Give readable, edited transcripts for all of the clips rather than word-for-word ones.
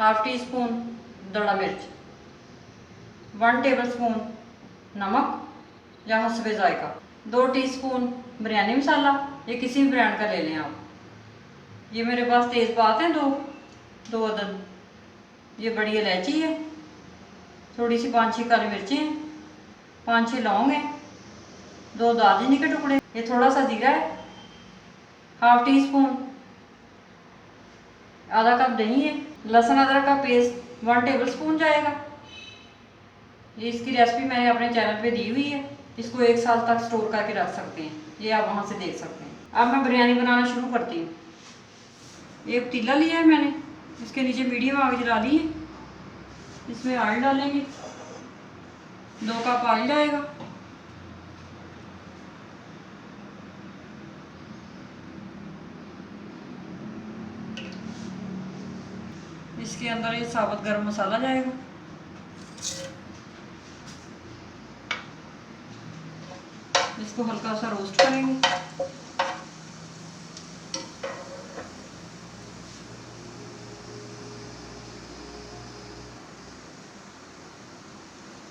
Half tea spoon दड़ा मिर्च, 1 table spoon नमक या हस्बे जायका, 2 टीस्पून बिरयानी मसाला, ये किसी भी ब्रांड का ले लें आप। ये मेरे पास तेज़पात हैं दो अदद, ये बड़ी इलायची है, थोड़ी सी 5-6 काली मिर्चें हैं, 5-6 लौंग हैं, 2 दालचीनी के टुकड़े, ये थोड़ा सा जीरा है, हाफ टी स्पून, आधा कप दही है, लहसुन अदरक का पेस्ट 1 टेबल स्पून जाएगा। ये इसकी रेसिपी मैंने अपने चैनल पे दी हुई है, इसको 1 साल तक स्टोर करके रख सकते हैं, ये आप वहाँ से देख सकते हैं। अब मैं बिरयानी बनाना शुरू करती हूँ। एक पतीला लिया है मैंने, इसके नीचे मीडियम आग जला ली है, इसमें ऑयल डालेंगे, 2 कप ऑयल जाएगा। इसके अंदर ये साबुत गरम मसाला जाएगा, इसको हल्का सा रोस्ट करेंगे।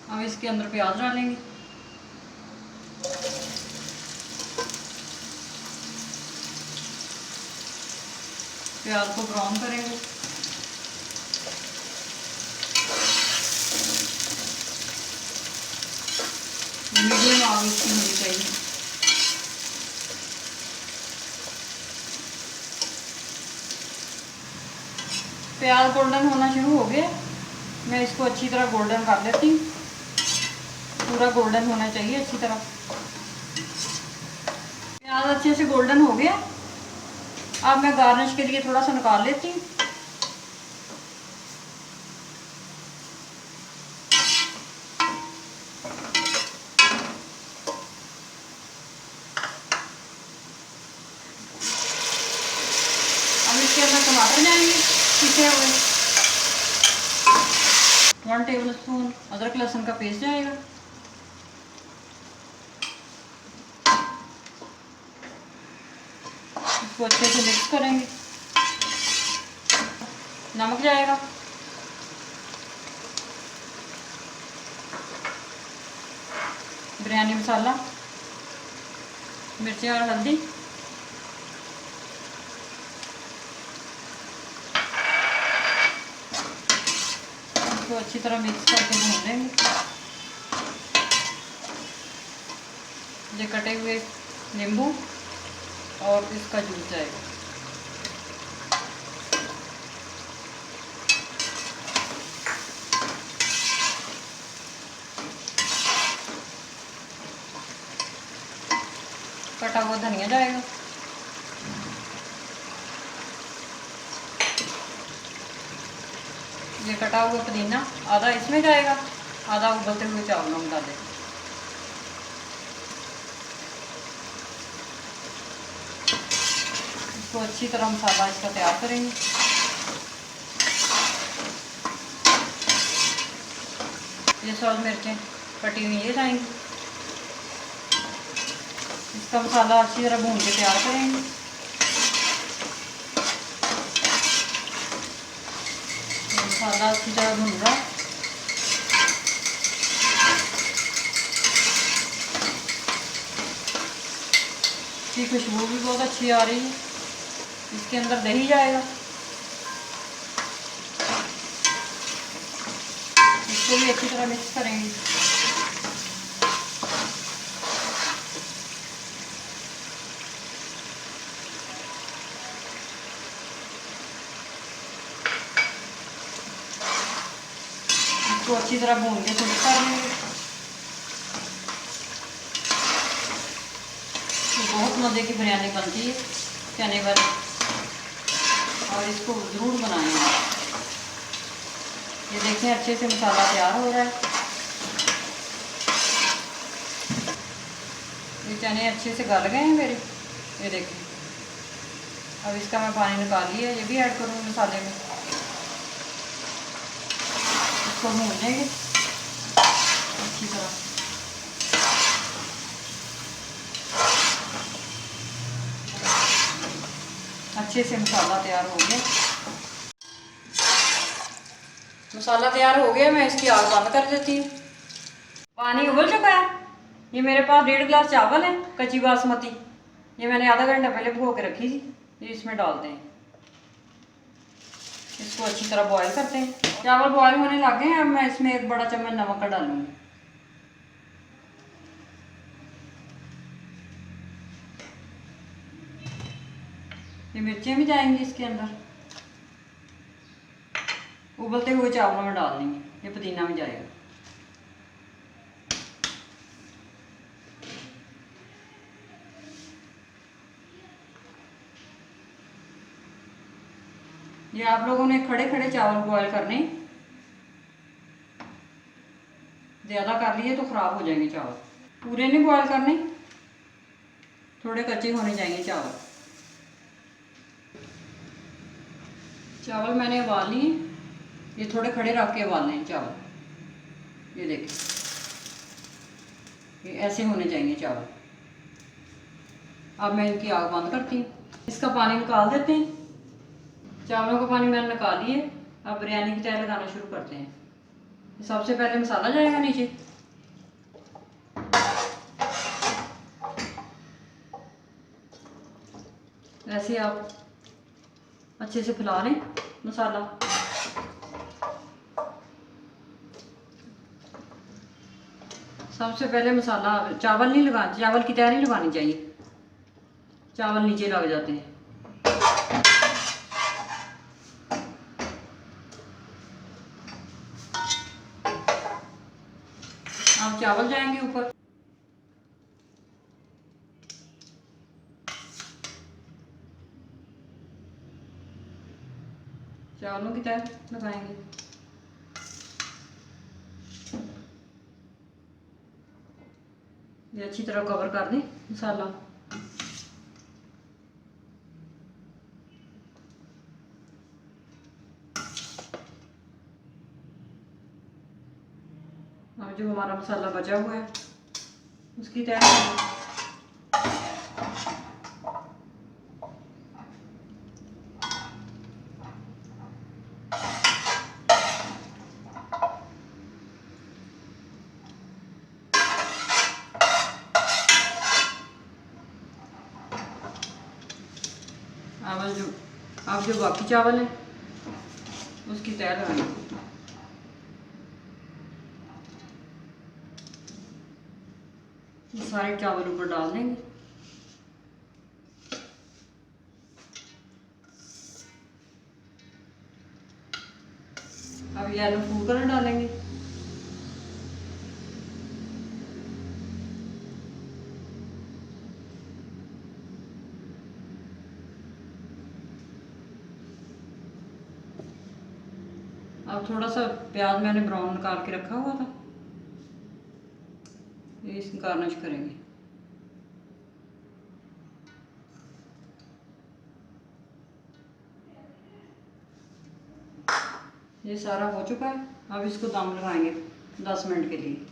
अब इसके अंदर प्याज डालेंगे, प्याज को ब्राउन करेंगे। मीडियम आग इसकी होनी चाहिए। प्याज गोल्डन होना शुरू हो गया, मैं इसको अच्छी तरह गोल्डन कर लेती हूँ, पूरा गोल्डन होना चाहिए अच्छी तरह। प्याज अच्छे से गोल्डन हो गया, अब मैं गार्निश के लिए थोड़ा सा निकाल लेती हूँ। अब इसके अंदर टमाटर जाएंगे पिसे हुए, 1 टेबल स्पून अदरक लहसुन का पेस्ट जाएगा, इसको अच्छे से मिक्स करेंगे। नमक जाएगा, बिरयानी मसाला, मिर्ची और हल्दी, इसको अच्छी तरह मिक्स करके भून लेंगे। ये कटे हुए नींबू और इसका जूस जाएगा, कटा हुआ धनिया जाएगा, ये कटा हुआ पुदीना आधा इसमें जाएगा, आधा उबलते हुए चावलों में डालें। इसको अच्छी तरह मसाला इसका तैयार करेंगे। ये सब मिर्चें कटी हुई ये जाएंगी, इसका मसाला अच्छी तरह भून के तैयार करेंगे। मसाला अच्छी तरह भून रहा है, इसकी खुशबू भी बहुत अच्छी आ रही है। इसके अंदर दही जाएगा, इसको भी अच्छी तरह मिक्स करेंगे। इसको अच्छी तरह भून के मिक्स कर लेंगे। बहुत मज़े की बिरयानी बनती है चने वाली, और इसको ज़रूर बनाएंगे। ये देखें अच्छे से मसाला तैयार हो रहा है, ये चने अच्छे से गल गए हैं मेरे, ये देखें। अब इसका मैं पानी निकाल लिया, ये भी ऐड करूँगी मसाले में, इसको भून लेंगे अच्छी तरह। अच्छे से मसाला तैयार हो गया। मसाला तैयार हो गया, मैं इसकी आग बंद कर देती हूँ। पानी उबल चुका है। ये मेरे पास 1.5 गिलास चावल है, कच्ची बासमती। ये मैंने आधा घंटा पहले भिगो के रखी थी। ये इसमें डालते हैं, इसको अच्छी तरह बॉईल करते हैं। चावल बॉईल होने लग गए हैं। अब मैं इसमें 1 बड़ा चम्मच नमक का डालूंगी। ये मिर्चें भी जाएंगी इसके अंदर। उबलते हुए चावलों में डाल देंगे। ये पुदीना भी जाएगा। ये आप लोगों ने खड़े खड़े चावल बॉईल करने, ज़्यादा कर लिए तो ख़राब हो जाएंगे चावल। पूरे नहीं बॉईल करने, थोड़े कच्चे होने चाहिए चावल। चावल मैंने उबाल लिए, ये थोड़े खड़े रख के उबालने हैं चावल। ये देखिए, ये ऐसे होने चाहिए चावल। अब मैं इनकी आग बंद करती हूँ। इसका पानी निकाल देते हैं। चावलों का पानी मैंने निकाल लिए। अब बिरयानी की तैयारी लगाना शुरू करते हैं। सबसे पहले मसाला जाएगा नीचे। ऐसे आप अच्छे से फैला लें मसाला। सबसे पहले मसाला, चावल नहीं लगाना, चावल की तैयारी लगानी चाहिए, चावल नीचे लग जाते हैं। अब चावल जाएंगे ऊपर। चावलों की तैयारी लगाएंगे। ये अच्छी तरह कवर कर दें मसाला। अब जो हमारा मसाला बचा हुआ है उसकी तैयारी। अब जो बाकी चावल है उसकी तैयार लगाएंगे। ये सारे चावल ऊपर डाल देंगे। अब ये आलू फूड कलर डालेंगे। अब थोड़ा सा प्याज मैंने ब्राउन निकाल के रखा हुआ था, ये इसमें गार्निश करेंगे। ये सारा हो चुका है। अब इसको दम लगाएंगे 10 मिनट के लिए।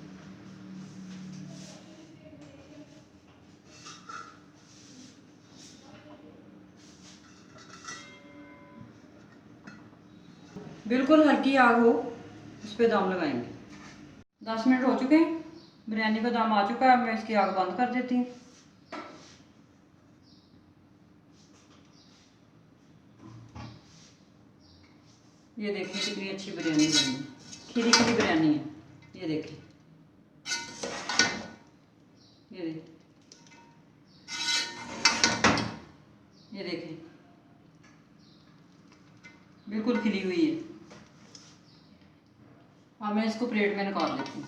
बिल्कुल हल्की आग हो, उस पर दम लगाएंगे। 10 मिनट हो चुके हैं, बिरयानी का दम आ चुका है। अब मैं इसकी आग बंद कर देती हूँ। ये देखिए कितनी अच्छी बिरयानी बनी है, खिली खिली बिरयानी है। ये देखिए, ये देखिए, ये देखिए, बिल्कुल खिली हुई है। अब मैं इसको प्लेट में निकाल लेती हूँ।